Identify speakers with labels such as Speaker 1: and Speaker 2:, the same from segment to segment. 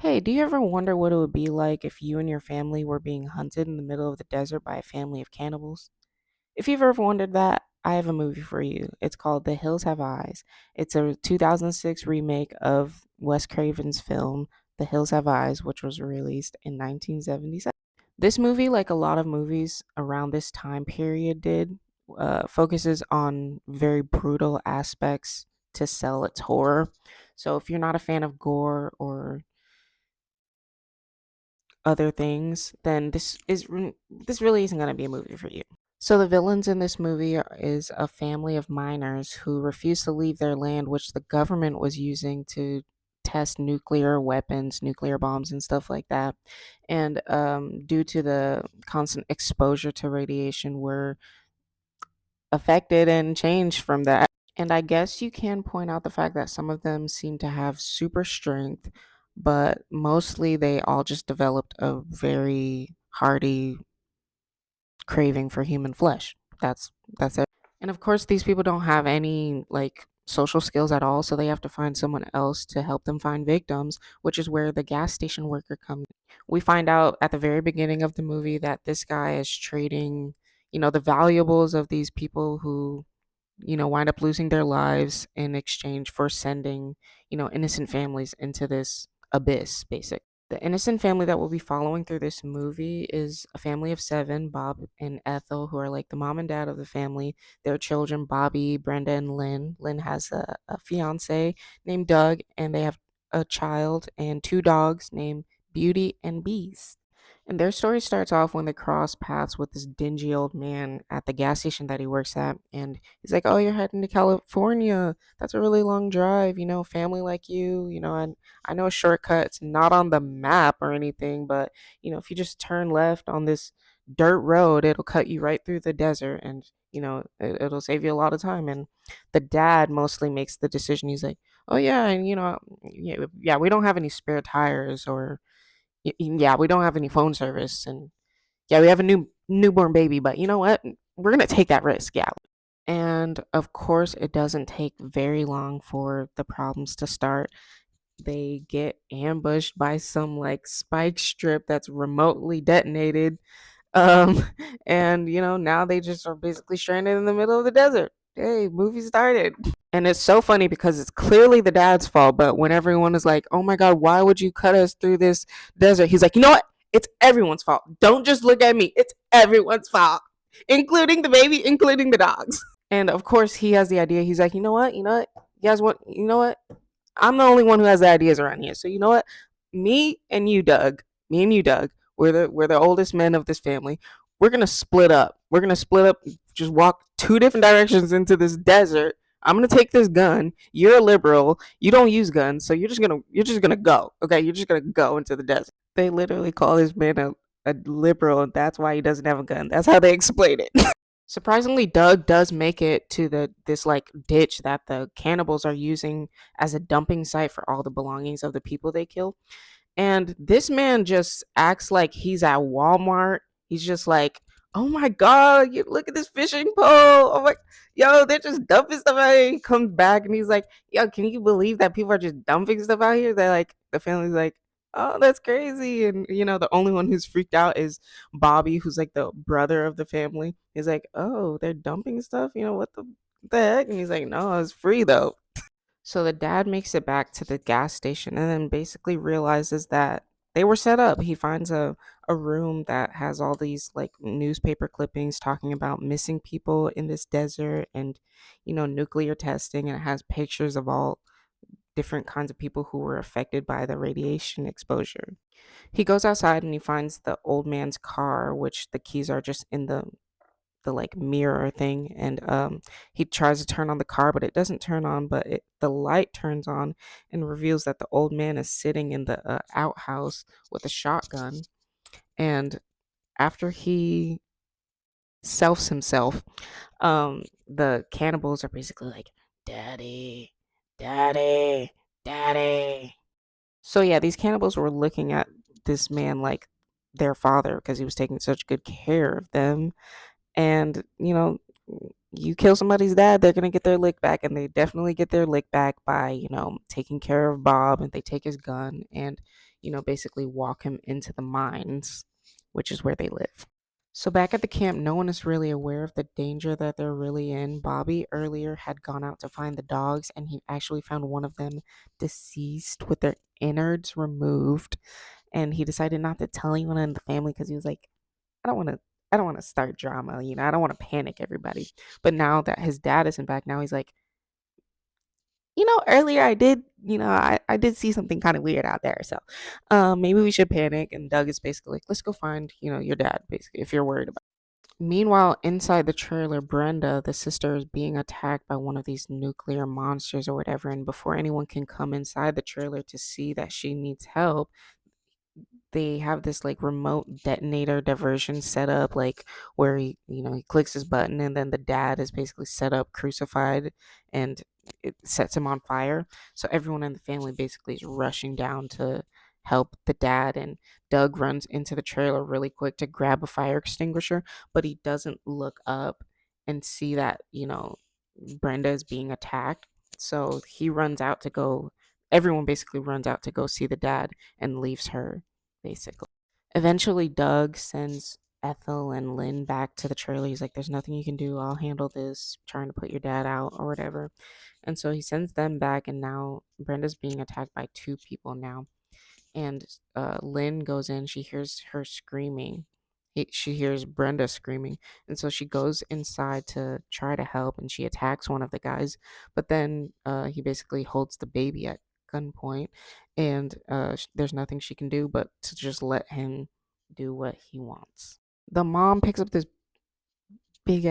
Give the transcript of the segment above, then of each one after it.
Speaker 1: Hey, do you ever wonder what it would be like if you and your family were being hunted in the middle of the desert by a family of cannibals? If you've ever wondered that, I have a movie for you. It's called The Hills Have Eyes. It's a 2006 remake of Wes Craven's film The Hills Have Eyes, which was released in 1977. This movie, like a lot of movies around this time period did, focuses on very brutal aspects to sell its horror. So if you're not a fan of gore or other things, then this really isn't going to be a movie for you. So the villains in this movie is a family of miners who refuse to leave their land, which the government was using to test nuclear weapons, nuclear bombs, and stuff like that. And due to the constant exposure to radiation, were affected and changed from that. And I guess you can point out the fact that some of them seem to have super strength, but mostly they all just developed a very hearty craving for human flesh. That's it. And of course, these people don't have any like social skills at all, so they have to find someone else to help them find victims, which is where the gas station worker comes. We find out at the very beginning of the movie that this guy is trading, the valuables of these people who wind up losing their lives in exchange for sending, innocent families into this abyss, basically. The innocent family that we'll be following through this movie is a family of seven, Bob and Ethel, who are like the mom and dad of the family. Their children, Bobby, Brenda, and Lynn. Lynn has a fiance named Doug, and they have a child and two dogs named Beauty and Beast. And their story starts off when they cross paths with this dingy old man at the gas station that he works at. And he's like, "Oh, you're heading to California. That's a really long drive. Family like you, I know a shortcut. It's not on the map or anything, but, if you just turn left on this dirt road, it'll cut you right through the desert and, it'll save you a lot of time." And the dad mostly makes the decision. He's like, "Oh, yeah. And, yeah, we don't have any spare tires or yeah, we don't have any phone service, and yeah, we have a newborn baby, but you know what? We're gonna take that risk, yeah." And of course, it doesn't take very long for the problems to start. They get ambushed by some like spike strip that's remotely detonated. Um, and now they just are basically stranded in the middle of the desert. Hey, movie started. And it's so funny because it's clearly the dad's fault, but when everyone is like, "Oh my god, why would you cut us through this desert?" He's like, "You know what? It's everyone's fault. Don't just look at me. It's everyone's fault, including the baby, including the dogs." And of course, he has the idea. He's like, "You know what? You know what? You guys want? You know what? I'm the only one who has the ideas around here. So you know what? Me and you, Doug. Me and you, Doug. We're the oldest men of this family. We're gonna split up. We're gonna split up. Just walk two different directions into this desert. I'm gonna take this gun. You're a liberal. You don't use guns, so you're just gonna go. Okay, you're just gonna go into the desert." They literally call this man a liberal, and that's why he doesn't have a gun. That's how they explain it. Surprisingly, Doug does make it to this like ditch that the cannibals are using as a dumping site for all the belongings of the people they kill. And this man just acts like he's at Walmart. He's just like, "Oh my god, look at this fishing pole. Oh my, yo, they're just dumping stuff out here." He comes back and he's like, "Yo, can you believe that people are just dumping stuff out here?" They're like, the family's like, "Oh, that's crazy." And the only one who's freaked out is Bobby, who's like the brother of the family. He's like, "Oh, they're dumping stuff. What the heck?" And he's like, "No, it's free though." So the dad makes it back to the gas station and then basically realizes that they were set up. He finds a room that has all these like newspaper clippings talking about missing people in this desert and, nuclear testing. And it has pictures of all different kinds of people who were affected by the radiation exposure. He goes outside and he finds the old man's car, which the keys are just in the like mirror thing, and he tries to turn on the car but it doesn't turn on, but the light turns on and reveals that the old man is sitting in the outhouse with a shotgun. And after he selfs himself, the cannibals are basically like, "Daddy, daddy, daddy." So yeah, these cannibals were looking at this man like their father because he was taking such good care of them. And you kill somebody's dad, they're gonna get their lick back, and they definitely get their lick back by, taking care of Bob, and they take his gun and, basically walk him into the mines, which is where they live. So back at the camp, no one is really aware of the danger that they're really in. Bobby earlier had gone out to find the dogs, and he actually found one of them deceased with their innards removed. And he decided not to tell anyone in the family because he was like, I don't want to. I don't want to start drama, I don't want to panic everybody. But now that his dad isn't back, now he's like, earlier I did see something kind of weird out there. So maybe we should panic. And Doug is basically like, let's go find, your dad, basically, if you're worried about. Meanwhile, inside the trailer, Brenda, the sister, is being attacked by one of these nuclear monsters or whatever. And before anyone can come inside the trailer to see that she needs help, they have this like remote detonator diversion set up, like where he clicks his button, and then the dad is basically set up crucified, and it sets him on fire. So everyone in the family basically is rushing down to help the dad, and Doug runs into the trailer really quick to grab a fire extinguisher, but he doesn't look up and see that Brenda is being attacked. So he runs out to go everyone basically runs out to go see the dad and leaves her, basically. Eventually, Doug sends Ethel and Lynn back to the trailer. He's like, there's nothing you can do. I'll handle this, trying to put your dad out or whatever. And so he sends them back, and now Brenda's being attacked by two people now. And Lynn goes in. She hears her screaming. She hears Brenda screaming. And so she goes inside to try to help, and she attacks one of the guys. But then he basically holds the baby at gunpoint, and there's nothing she can do but to just let him do what he wants. The mom picks up big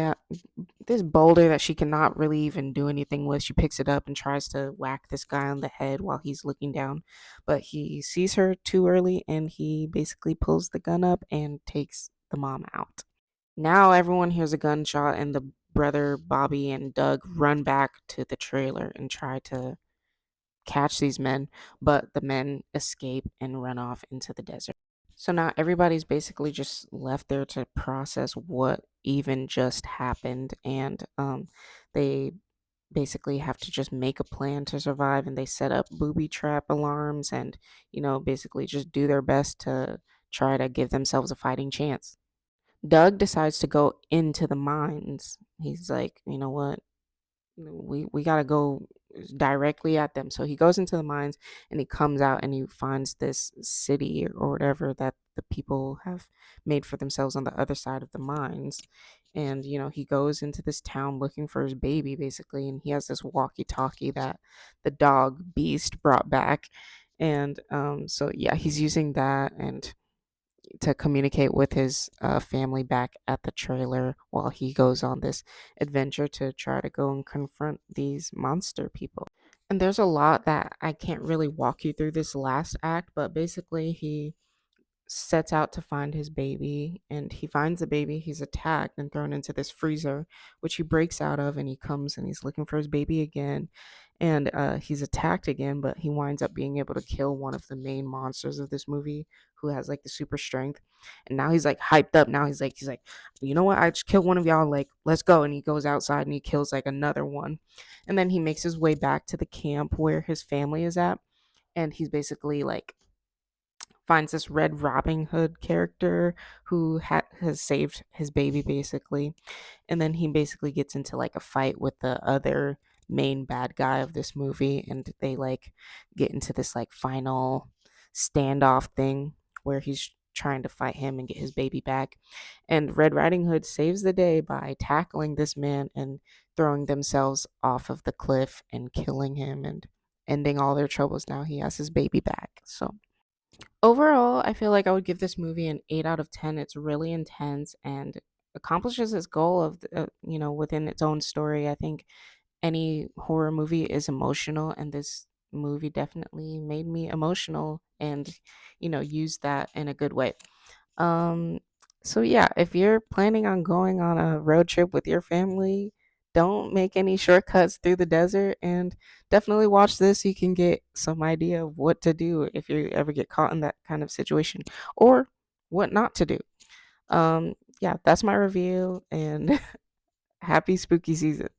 Speaker 1: this boulder that she cannot really even do anything with. She picks it up and tries to whack this guy on the head while he's looking down, but he sees her too early, and he basically pulls the gun up and takes the mom out. Now everyone hears a gunshot, and the brother Bobby and Doug run back to the trailer and try to catch these men, but the men escape and run off into the desert. So now everybody's basically just left there to process what even just happened, and they basically have to just make a plan to survive, and they set up booby trap alarms, and basically just do their best to try to give themselves a fighting chance. Doug decides to go into the mines. He's like, you know what, we got to go directly at them. So he goes into the mines, and he comes out, and he finds this city or whatever that the people have made for themselves on the other side of the mines. And he goes into this town looking for his baby, basically, and he has this walkie talkie that the dog Beast brought back. And so yeah, he's using that and to communicate with his family back at the trailer while he goes on this adventure to try to go and confront these monster people. And there's a lot that I can't really walk you through this last act, but basically he sets out to find his baby, and he finds the baby. He's attacked and thrown into this freezer, which he breaks out of, and he comes and he's looking for his baby again, and he's attacked again, but he winds up being able to kill one of the main monsters of this movie, who has like the super strength. And now he's like hyped up. Now he's like, you know what, I just killed one of y'all, like, let's go. And he goes outside and he kills like another one, and then he makes his way back to the camp where his family is at, and he's basically like finds this Red Robin Hood character who has saved his baby, basically. And then he basically gets into like a fight with the other main bad guy of this movie, and they like get into this like final standoff thing where he's trying to fight him and get his baby back. And Red Riding Hood saves the day by tackling this man and throwing themselves off of the cliff and killing him and ending all their troubles. Now he has his baby back. So overall, I feel like I would give this movie an 8 out of 10. It's really intense and accomplishes its goal of, within its own story. I think any horror movie is emotional, and this movie definitely made me emotional and, used that in a good way. Um, so yeah, if you're planning on going on a road trip with your family, don't make any shortcuts through the desert, and definitely watch this so you can get some idea of what to do if you ever get caught in that kind of situation, or what not to do. Yeah, that's my review, and Happy spooky season.